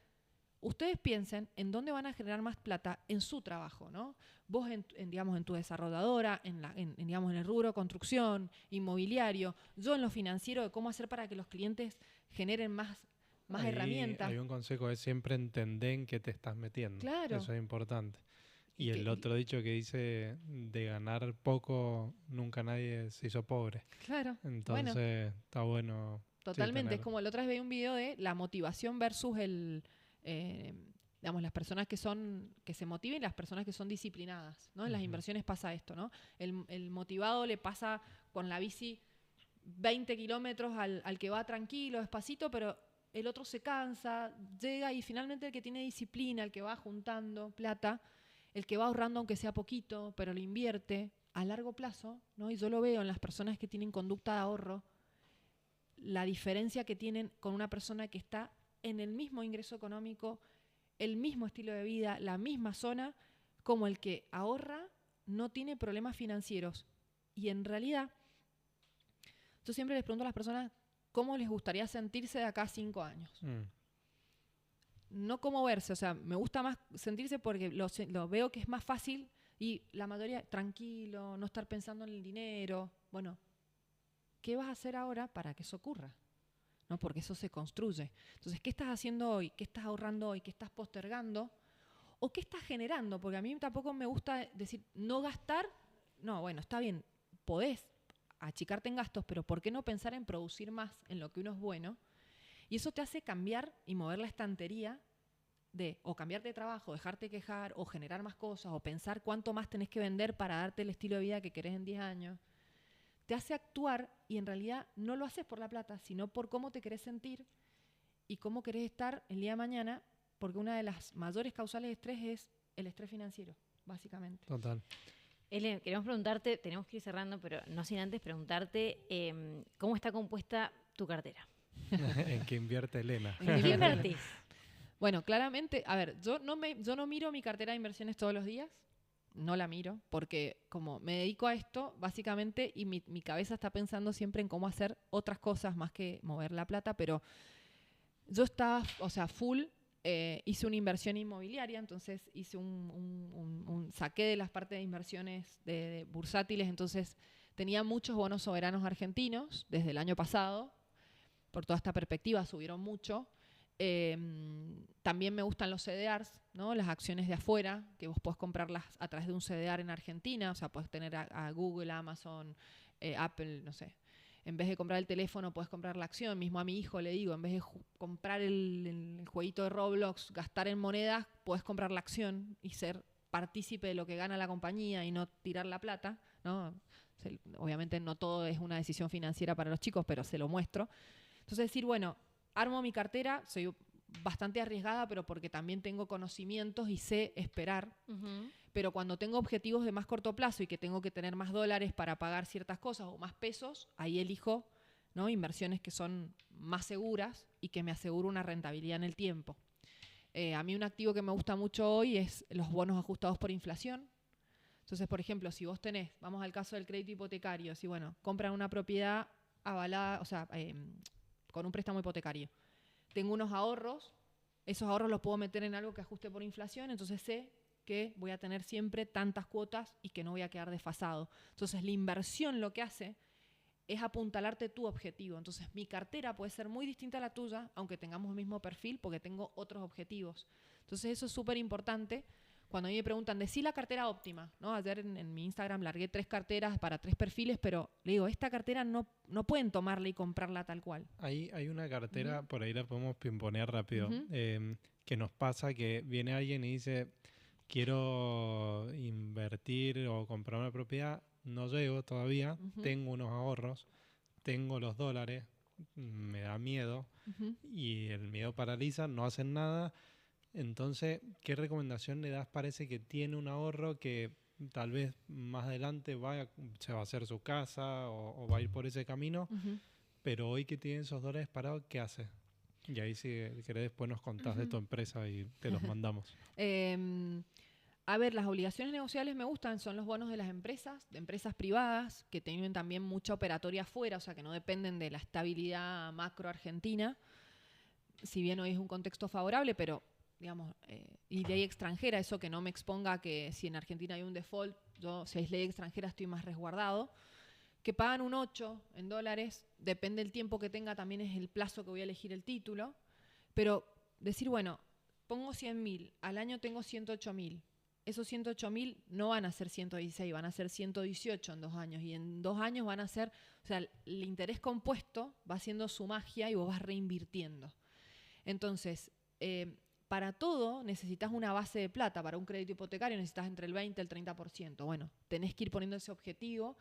ustedes piensen en dónde van a generar más plata en su trabajo, ¿no? Vos en tu desarrolladora, en el rubro construcción, inmobiliario, yo en lo financiero, de cómo hacer para que los clientes generen más herramientas. Hay un consejo, es siempre entender en qué te estás metiendo. Claro. Eso es importante. Y el otro dicho que dice, de ganar poco, nunca nadie se hizo pobre. Claro. Entonces, está bueno. Totalmente. Es como la otra vez veía un video de la motivación versus las personas que se motiven y las personas que son disciplinadas, ¿no? En las inversiones pasa esto, ¿no? El motivado le pasa con la bici 20 kilómetros al que va tranquilo, despacito, pero el otro se cansa, llega y finalmente el que tiene disciplina, el que va juntando plata, el que va ahorrando aunque sea poquito, pero lo invierte a largo plazo, ¿no? Y yo lo veo en las personas que tienen conducta de ahorro, la diferencia que tienen con una persona que está en el mismo ingreso económico, el mismo estilo de vida, la misma zona, como el que ahorra, no tiene problemas financieros. Y en realidad, yo siempre les pregunto a las personas cómo les gustaría sentirse de acá a 5 años. No cómo verse, o sea, me gusta más sentirse porque lo veo que es más fácil y la mayoría tranquilo, no estar pensando en el dinero. Bueno, ¿qué vas a hacer ahora para que eso ocurra? ¿No? Porque eso se construye. Entonces, ¿qué estás haciendo hoy? ¿Qué estás ahorrando hoy? ¿Qué estás postergando? ¿O qué estás generando? Porque a mí tampoco me gusta decir no gastar. No, bueno, está bien, podés achicarte en gastos, pero ¿por qué no pensar en producir más en lo que uno es bueno? Y eso te hace cambiar y mover la estantería o cambiarte de trabajo, dejarte quejar, o generar más cosas, o pensar cuánto más tenés que vender para darte el estilo de vida que querés en 10 años. Te hace actuar y en realidad no lo haces por la plata, sino por cómo te querés sentir y cómo querés estar el día de mañana, porque una de las mayores causales de estrés es el estrés financiero, básicamente. Total. Ele, queremos preguntarte, tenemos que ir cerrando, pero no sin antes preguntarte cómo está compuesta tu cartera. ¿En qué invierte Elena? ¿En qué invertís? Bueno, claramente, a ver, yo no miro mi cartera de inversiones todos los días, no la miro, porque como me dedico a esto, básicamente, y mi cabeza está pensando siempre en cómo hacer otras cosas más que mover la plata, pero yo estaba, o sea, full, hice una inversión inmobiliaria, entonces hice saqué de las partes de inversiones de bursátiles, entonces tenía muchos bonos soberanos argentinos desde el año pasado, por toda esta perspectiva subieron mucho. También me gustan los CDRs, ¿no? Las acciones de afuera, que vos podés comprarlas a través de un CDR en Argentina, o sea, podés tener a Google, Amazon, Apple, no sé. En vez de comprar el teléfono, podés comprar la acción. Mismo a mi hijo le digo, en vez de comprar el jueguito de Roblox, gastar en monedas, podés comprar la acción y ser partícipe de lo que gana la compañía y no tirar la plata, ¿no? Obviamente no todo es una decisión financiera para los chicos, pero se lo muestro. Entonces decir, bueno, armo mi cartera, soy bastante arriesgada, pero porque también tengo conocimientos y sé esperar. Pero cuando tengo objetivos de más corto plazo y que tengo que tener más dólares para pagar ciertas cosas o más pesos, ahí elijo, ¿no? Inversiones que son más seguras y que me aseguran una rentabilidad en el tiempo. A mí un activo que me gusta mucho hoy es los bonos ajustados por inflación. Entonces, por ejemplo, si vos tenés, vamos al caso del crédito hipotecario, si bueno, compran una propiedad avalada, o sea, con un préstamo hipotecario. Tengo unos ahorros, esos ahorros los puedo meter en algo que ajuste por inflación, entonces sé que voy a tener siempre tantas cuotas y que no voy a quedar desfasado. Entonces la inversión lo que hace es apuntalarte tu objetivo. Entonces mi cartera puede ser muy distinta a la tuya, aunque tengamos el mismo perfil, porque tengo otros objetivos. Entonces eso es súper importante. Cuando a mí me preguntan, decí la cartera óptima, ¿no? Ayer en mi Instagram largué 3 carteras para 3 perfiles, pero le digo, esta cartera no pueden tomarla y comprarla tal cual. Hay una cartera, por ahí la podemos pimponear rápido, que nos pasa que viene alguien y dice, quiero invertir o comprar una propiedad, no llego todavía, tengo unos ahorros, tengo los dólares, me da miedo y el miedo paraliza, no hacen nada. Entonces, ¿qué recomendación le das para ese que tiene un ahorro que tal vez más adelante se va a hacer su casa o va a ir por ese camino, pero hoy que tiene esos dólares parados, ¿qué hace? Y ahí si querés después nos contás de tu empresa y te los mandamos. A ver, las obligaciones negociables me gustan, son los bonos de las empresas, de empresas privadas, que tienen también mucha operatoria afuera, o sea, que no dependen de la estabilidad macro argentina, si bien hoy es un contexto favorable, pero digamos, y ley extranjera, eso que no me exponga que si en Argentina hay un default, yo si es ley extranjera estoy más resguardado, que pagan un 8 en dólares, depende del tiempo que tenga, también es el plazo que voy a elegir el título, pero decir, bueno, pongo 100.000, al año tengo 108.000, esos 108.000 no van a ser 116, van a ser 118 en 2 años, y en 2 años van a ser, o sea, el interés compuesto va haciendo su magia y vos vas reinvirtiendo. Entonces, para todo necesitas una base de plata. Para un crédito hipotecario necesitas entre el 20 y el 30%. Bueno, tenés que ir poniendo ese objetivo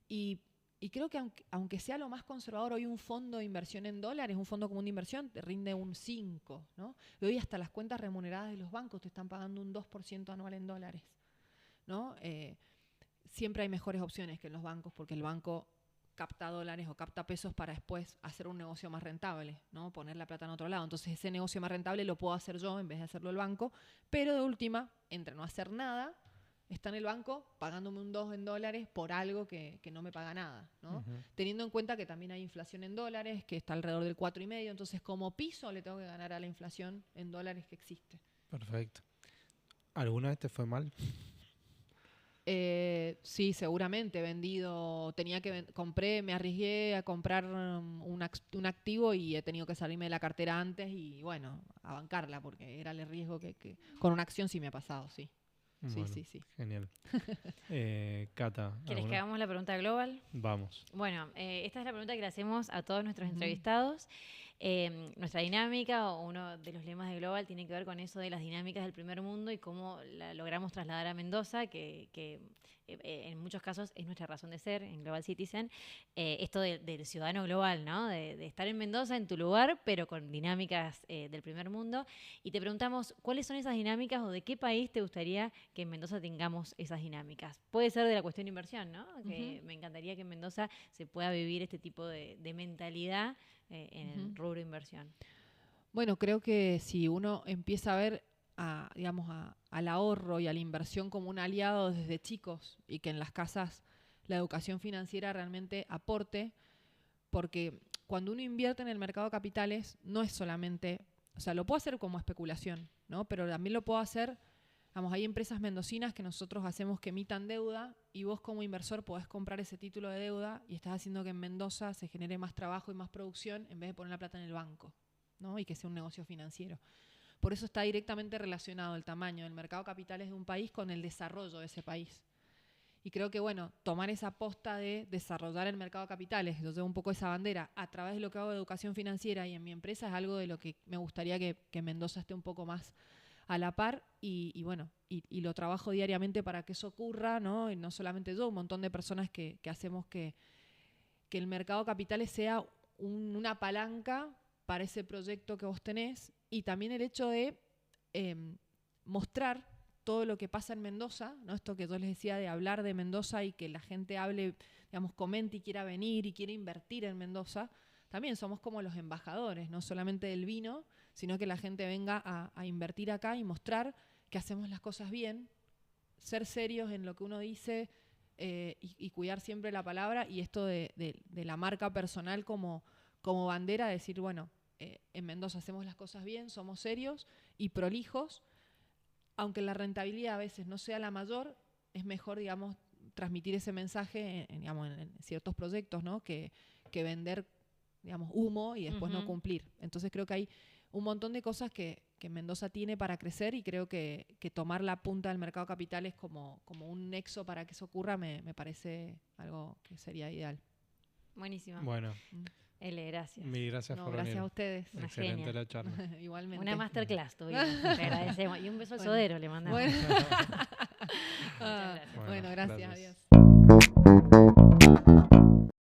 y Y creo que aunque sea lo más conservador, hoy un fondo de inversión en dólares, un fondo común de inversión, te rinde un 5%, ¿no? Y hoy hasta las cuentas remuneradas de los bancos te están pagando un 2% anual en dólares, ¿no? Siempre hay mejores opciones que en los bancos, porque el banco capta dólares o capta pesos para después hacer un negocio más rentable, ¿no? Poner la plata en otro lado. Entonces ese negocio más rentable lo puedo hacer yo en vez de hacerlo el banco, pero de última, entre no hacer nada, está en el banco pagándome un 2 en dólares por algo que no me paga nada, ¿no? Teniendo en cuenta que también hay inflación en dólares, que está alrededor del 4,5%, entonces como piso le tengo que ganar a la inflación en dólares que existe. Perfecto. ¿Alguna vez te fue mal? Sí, seguramente. Vendido, compré, me arriesgué a comprar un activo y he tenido que salirme de la cartera antes y bueno, a bancarla porque era el riesgo que con una acción sí me ha pasado, sí. Bueno, Sí. Genial. Cata, ¿Quieres que hagamos la pregunta global? Vamos. Bueno, esta es la pregunta que le hacemos a todos nuestros entrevistados. Nuestra dinámica o uno de los lemas de Global tiene que ver con eso de las dinámicas del primer mundo y cómo la logramos trasladar a Mendoza, que en muchos casos es nuestra razón de ser en Global Citizen. Esto del ciudadano global, ¿no? De estar en Mendoza, en tu lugar, pero con dinámicas del primer mundo. Y te preguntamos, ¿cuáles son esas dinámicas o de qué país te gustaría que en Mendoza tengamos esas dinámicas? Puede ser de la cuestión de inversión, ¿no? Que me encantaría que en Mendoza se pueda vivir este tipo de mentalidad en el rubro inversión. Bueno, creo que si uno empieza a ver al ahorro y a la inversión como un aliado desde chicos y que en las casas la educación financiera realmente aporte, porque cuando uno invierte en el mercado de capitales no es solamente, o sea, lo puedo hacer como especulación, ¿no? Pero también lo puedo hacer, hay empresas mendocinas que nosotros hacemos que emitan deuda y vos como inversor podés comprar ese título de deuda y estás haciendo que en Mendoza se genere más trabajo y más producción en vez de poner la plata en el banco, ¿no? Y que sea un negocio financiero. Por eso está directamente relacionado el tamaño del mercado de capitales de un país con el desarrollo de ese país. Y creo que, tomar esa aposta de desarrollar el mercado de capitales, yo llevo un poco esa bandera a través de lo que hago de educación financiera y en mi empresa es algo de lo que me gustaría que Mendoza esté un poco más a la par y lo trabajo diariamente para que eso ocurra, ¿no? Y no solamente yo, un montón de personas que hacemos que el mercado de capitales sea una palanca para ese proyecto que vos tenés y también el hecho de mostrar todo lo que pasa en Mendoza, ¿no? Esto que yo les decía de hablar de Mendoza y que la gente hable, comente y quiera venir y quiera invertir en Mendoza. También somos como los embajadores, no solamente del vino, sino que la gente venga a invertir acá y mostrar que hacemos las cosas bien, ser serios en lo que uno dice y cuidar siempre la palabra y esto de la marca personal como bandera, decir, en Mendoza hacemos las cosas bien, somos serios y prolijos, aunque la rentabilidad a veces no sea la mayor, es mejor, transmitir ese mensaje en ciertos proyectos, ¿no? que vender humo y después no cumplir. Entonces creo que hay un montón de cosas que Mendoza tiene para crecer y creo que tomar la punta del mercado de capitales como un nexo para que eso ocurra me parece algo que sería ideal. Buenísimo. Bueno. L, gracias. Mil gracias por venir. Gracias a ustedes. Excelente la charla. Igualmente. Una masterclass tuvimos. Te agradecemos. Y un beso al sodero le mandamos. Muchas gracias. Gracias. Adiós.